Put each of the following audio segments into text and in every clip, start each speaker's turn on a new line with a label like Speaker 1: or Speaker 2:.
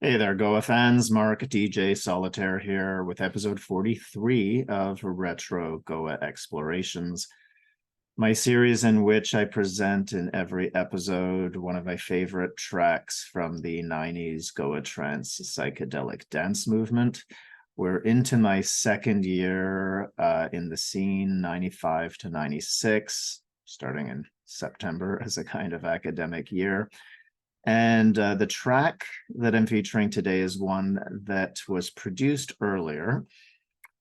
Speaker 1: Hey there, Goa fans. Mark DJ Solitaire here with episode 43 of Retro Goa Explorations, my series in which I present in every episode one of my favorite tracks from the 90s Goa Trance psychedelic dance movement. We're into my second year in the scene, 95 to 96, starting in September as a kind of academic year. And the track that I'm featuring today is one that was produced earlier.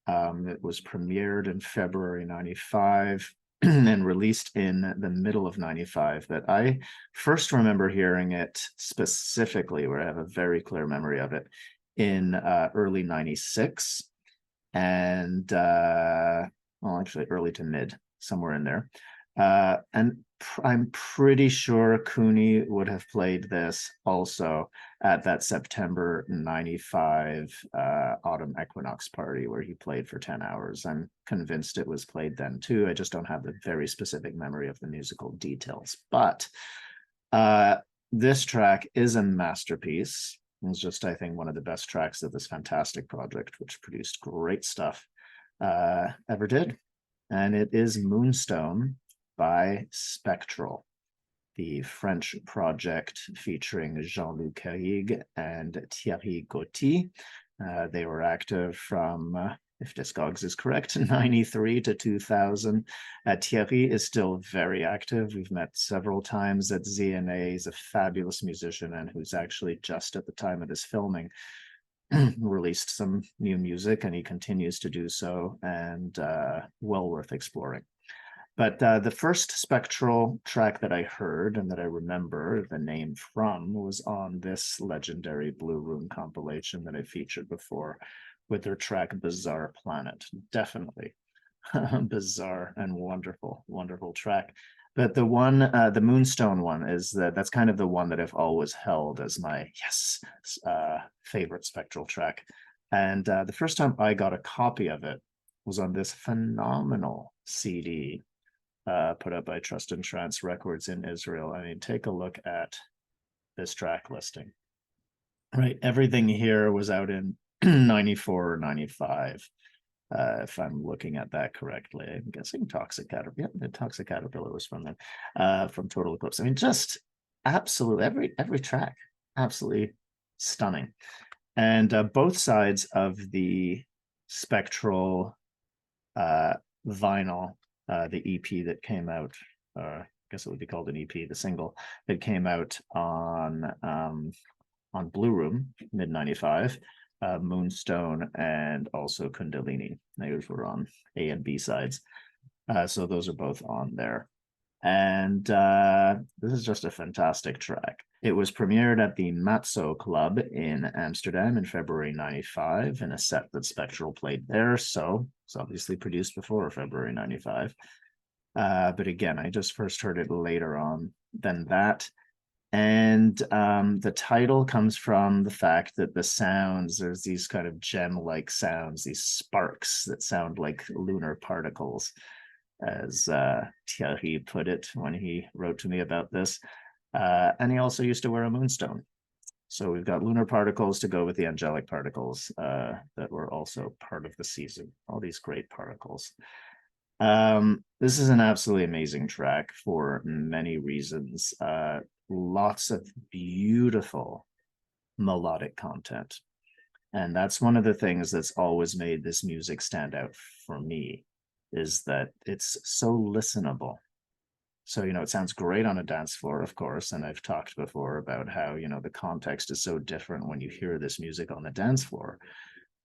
Speaker 1: It was premiered in February 95 and released in the middle of 95. But I first remember hearing it specifically, where I have a very clear memory of it, in early 96. And, well, actually early to mid, somewhere in there. And I'm pretty sure Cooney would have played this also at that September 95 autumn equinox party where he played for 10 hours. I'm convinced it was played then too. I just don't have the very specific memory of the musical details. But this track is a masterpiece. It's just, I think, one of the best tracks of this fantastic project, which produced great stuff, ever did. And it is Moonstone by Spectral, the French project featuring Jean-Luc Carrigue and Thierry Gauthier. They were active from, if Discogs is correct, 93 to 2000. Thierry is still very active. We've met several times at ZNA. He's a fabulous musician and who's actually just at the time of this filming released some new music, and he continues to do so, and well worth exploring. But the first Spectral track that I heard and that I remember the name from was on this legendary Blue Room compilation that I featured before with their track Bizarre Planet. Definitely bizarre and wonderful, wonderful track. But the one, the Moonstone one, that's kind of the one that I've always held as my favorite Spectral track. And the first time I got a copy of it was on this phenomenal CD put up by Trust and Trance Records in Israel. I mean, take a look at this track listing. Right, everything here was out in 94 or 95. If I'm looking at that correctly. I'm guessing Toxic Caterpillar. Yeah, the Toxic Caterpillar was from them, from Total Eclipse. I mean, just absolutely every track, absolutely stunning. And both sides of the Spectral vinyl, the EP that came out, I guess it would be called an EP, the single that came out on Blue Room, mid 95. Moonstone and also Kundalini. Those were on A and B sides. So those are both on there. And this is just a fantastic track. It was premiered at the Matzo Club in Amsterdam in February 95 in a set that Spectral played there. So it's obviously produced before February 95. But again, I just first heard it later on than that. And the title comes from the fact that the sounds, there's these kind of gem-like sounds, these sparks that sound like lunar particles, as Thierry put it when he wrote to me about this. And he also used to wear a moonstone. So we've got lunar particles to go with the angelic particles that were also part of the season, all these great particles. This is an absolutely amazing track for many reasons. Lots of beautiful melodic content. And that's one of the things that's always made this music stand out for me, is that it's so listenable. So, it sounds great on a dance floor, of course, and I've talked before about how, the context is so different when you hear this music on the dance floor.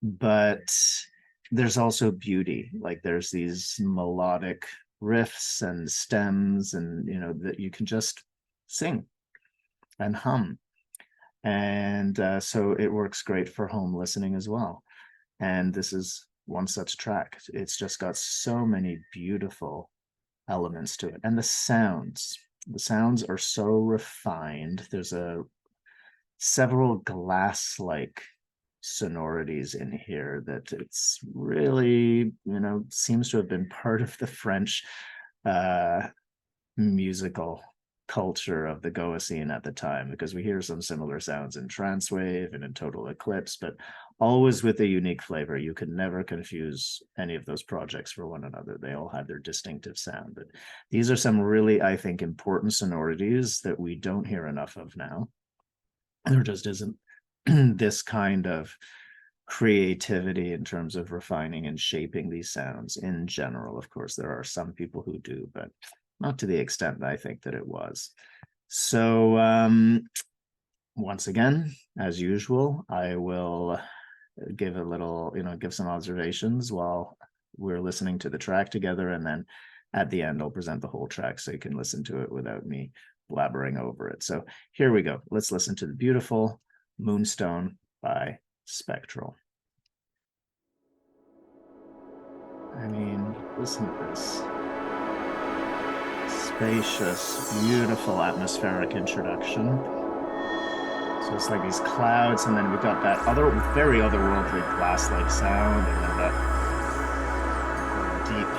Speaker 1: But there's also beauty, like there's these melodic riffs and stems and, that you can just sing and hum. And so it works great for home listening as well. And this is one such track. It's just got so many beautiful elements to it. And the sounds are so refined. There's several glass-like sonorities in here that it's really, seems to have been part of the French musical culture of the Goa scene at the time, because we hear some similar sounds in trance wave and in total eclipse, but always with a unique flavor. You could never confuse any of those projects for one another. They all had their distinctive sound. But these are some really, I think, important sonorities that we don't hear enough of now. There just isn't this kind of creativity in terms of refining and shaping these sounds in general. Of course, there are some people who do, but not to the extent that I think that it was. So once again, as usual, I will give a little, give some observations while we're listening to the track together, and then at the end I'll present the whole track so you can listen to it without me blabbering over it. So here we go. Let's listen to the beautiful Moonstone by Spectral. I mean, listen to this. Spacious, beautiful atmospheric introduction. So it's like these clouds, and then we've got that very otherworldly glass-like sound, and then that deep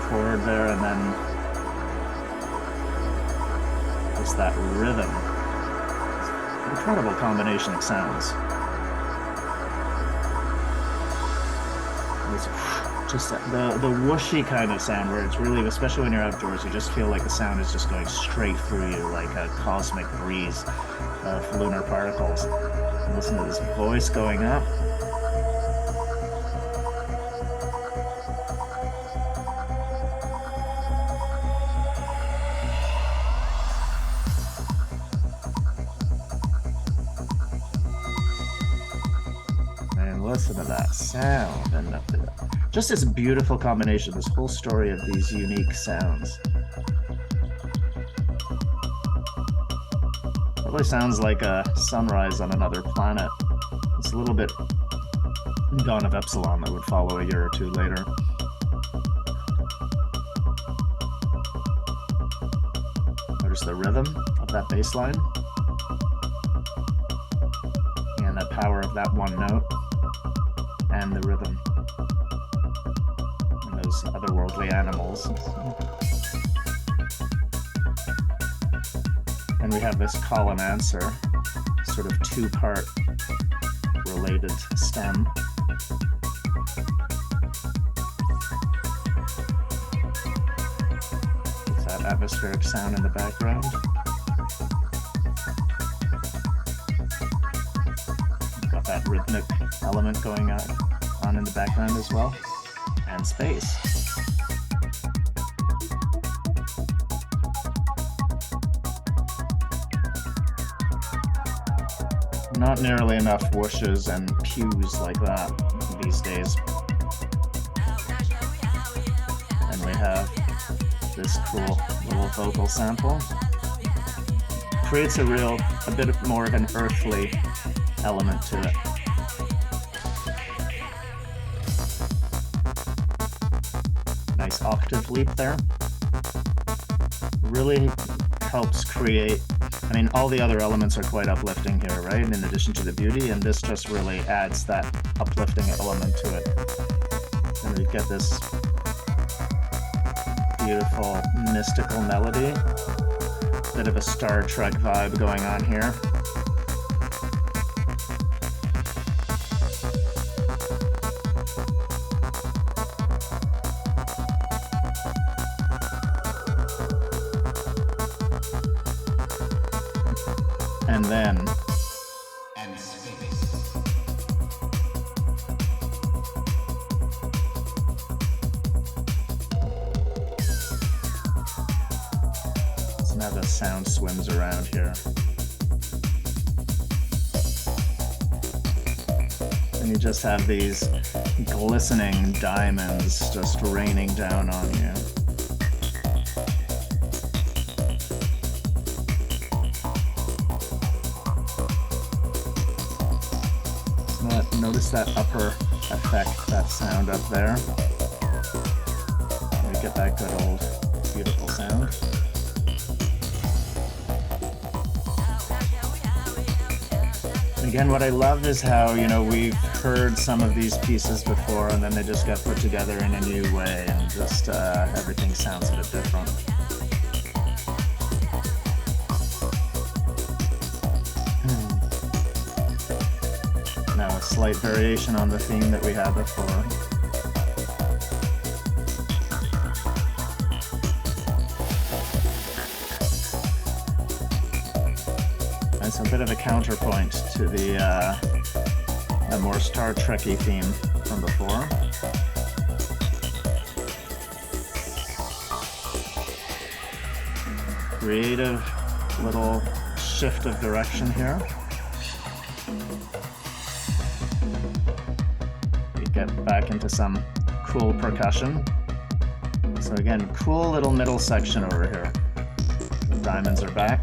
Speaker 1: chord there, and then just that rhythm. Incredible combination of sounds. It's just the whooshy kind of sound, where it's really, especially when you're outdoors, you just feel like the sound is just going straight through you, like a cosmic breeze of lunar particles. And listen to this voice going up. Listen to that sound, and just this beautiful combination, this whole story of these unique sounds. Probably sounds like a sunrise on another planet. It's a little bit Dawn of Epsilon that would follow a year or two later. Notice the rhythm of that bass line and the power of that one note. And the rhythm, and those otherworldly animals. And we have this call and answer, sort of two-part related stem. With that atmospheric sound in the background. Got that rhythmic element going on in the background as well, and space. Not nearly enough whooshes and pews like that these days. And we have this cool little vocal sample. Creates a bit more of an earthly element to it. Nice octave leap there. Really helps create, I mean, all the other elements are quite uplifting here, right? In addition to the beauty, and this just really adds that uplifting element to it. And we get this beautiful mystical melody. Bit of a Star Trek vibe going on here. And then so now the sound swims around here. And you just have these glistening diamonds just raining down on you. Notice that upper effect, that sound up there. We get that good old beautiful sound. And again, what I love is how, we've heard some of these pieces before, and then they just get put together in a new way, and just everything sounds a bit different. slight variation on the theme that we had before. It's a bit of a counterpoint to the more Star Trek-y theme from before. Creative little shift of direction here. We get back into some cool percussion. So again, cool little middle section over here. The diamonds are back.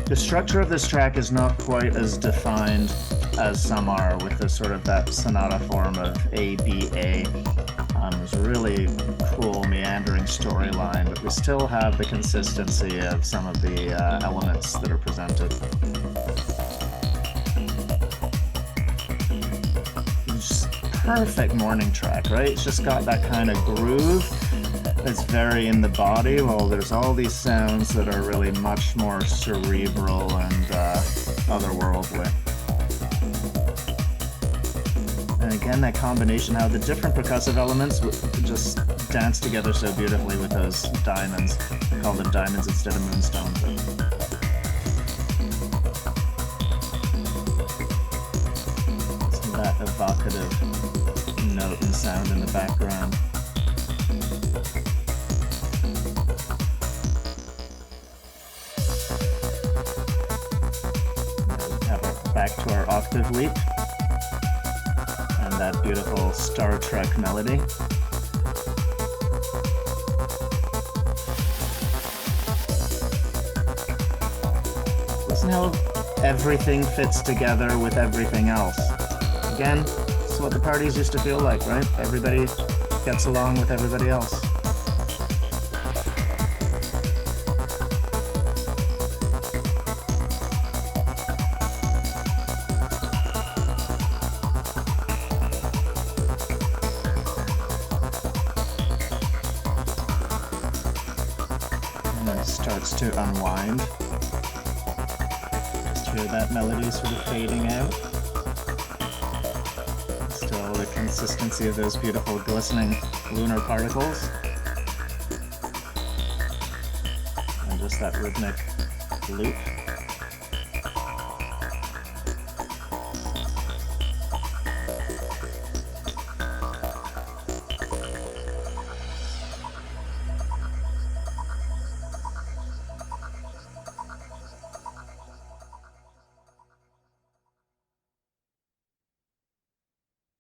Speaker 1: The structure of this track is not quite as defined as some are, with the sort of that sonata form of A, B, A. It's really cool meandering storyline, but we still have the consistency of some of the elements that are presented. Just perfect morning track, right? It's just got that kind of groove that's very in the body, while there's all these sounds that are really much more cerebral and otherworldly. And again, that combination, how the different percussive elements just dance together so beautifully with those diamonds. I call them diamonds instead of moonstones. So that evocative note and sound in the background. Back to our octave leap. That beautiful Star Trek melody. Listen how everything fits together with everything else. Again, it's what the parties used to feel like, right? Everybody gets along with everybody else. Starts to unwind. Just hear that melody sort of fading out. Still the consistency of those beautiful glistening lunar particles. And just that rhythmic loop.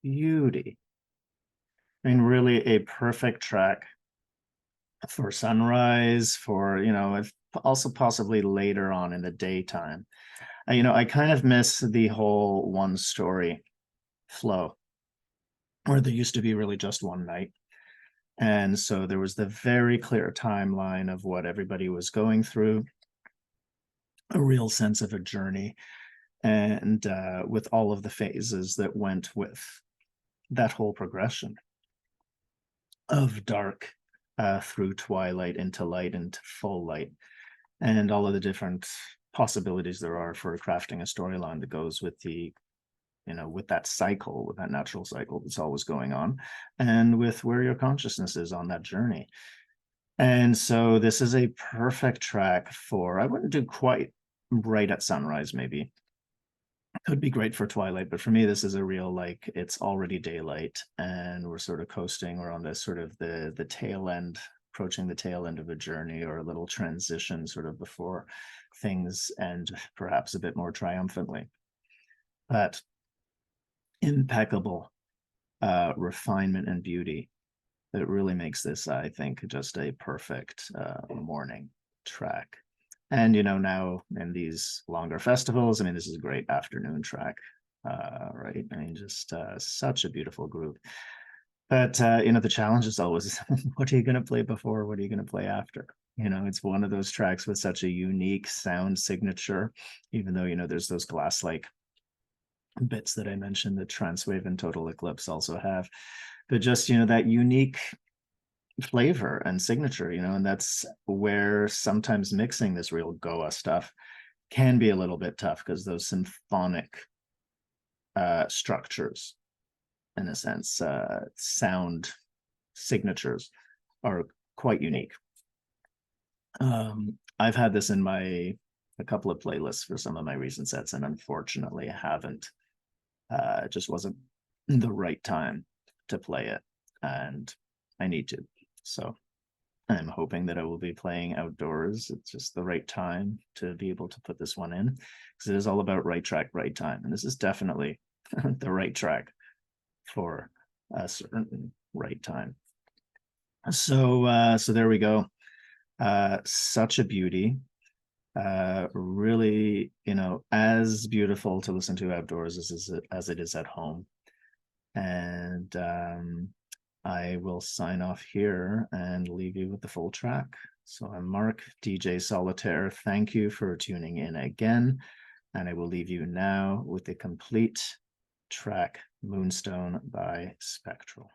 Speaker 1: Beauty. I mean, really a perfect track for sunrise, for, you know, if also possibly later on in the daytime. You know, I kind of miss the whole one story flow, where there used to be really just one night. And so there was the very clear timeline of what everybody was going through, a real sense of a journey, and with all of the phases that went with that whole progression of dark through twilight into light into full light, and all of the different possibilities there are for crafting a storyline that goes with the, you know, with that cycle, with that natural cycle that's always going on, and with where your consciousness is on that journey. And so this is a perfect track for, I wouldn't do quite right at sunrise, maybe. Could be great for twilight, but for me, this is a real, like, it's already daylight and we're sort of coasting. We're on this sort of the tail end, approaching the tail end of a journey, or a little transition sort of before things end perhaps a bit more triumphantly. But impeccable refinement and beauty that really makes this, I think, just a perfect morning track. And, you know, now in these longer festivals, I mean, this is a great afternoon track, right? I mean, just such a beautiful group. But, you know, the challenge is always, what are you going to play before? What are you going to play after? You know, it's one of those tracks with such a unique sound signature, even though, you know, there's those glass-like bits that I mentioned that Transwave and Total Eclipse also have. But just, you know, that unique flavor and signature, you know, and that's where sometimes mixing this real Goa stuff can be a little bit tough, because those symphonic structures, in a sense. Sound signatures are quite unique. I've had this in a couple of playlists for some of my recent sets, and unfortunately I haven't. It just wasn't the right time to play it, and I need to. So I'm hoping that I will be playing outdoors. It's just the right time to be able to put this one in, because it is all about right track, right time. And this is definitely the right track for a certain right time. So there we go. Such a beauty. Really, as beautiful to listen to outdoors as it is at home. And I will sign off here and leave you with the full track. So I'm Mark, DJ Solitaire. Thank you for tuning in again. And I will leave you now with the complete track, Moonstone by Spectral.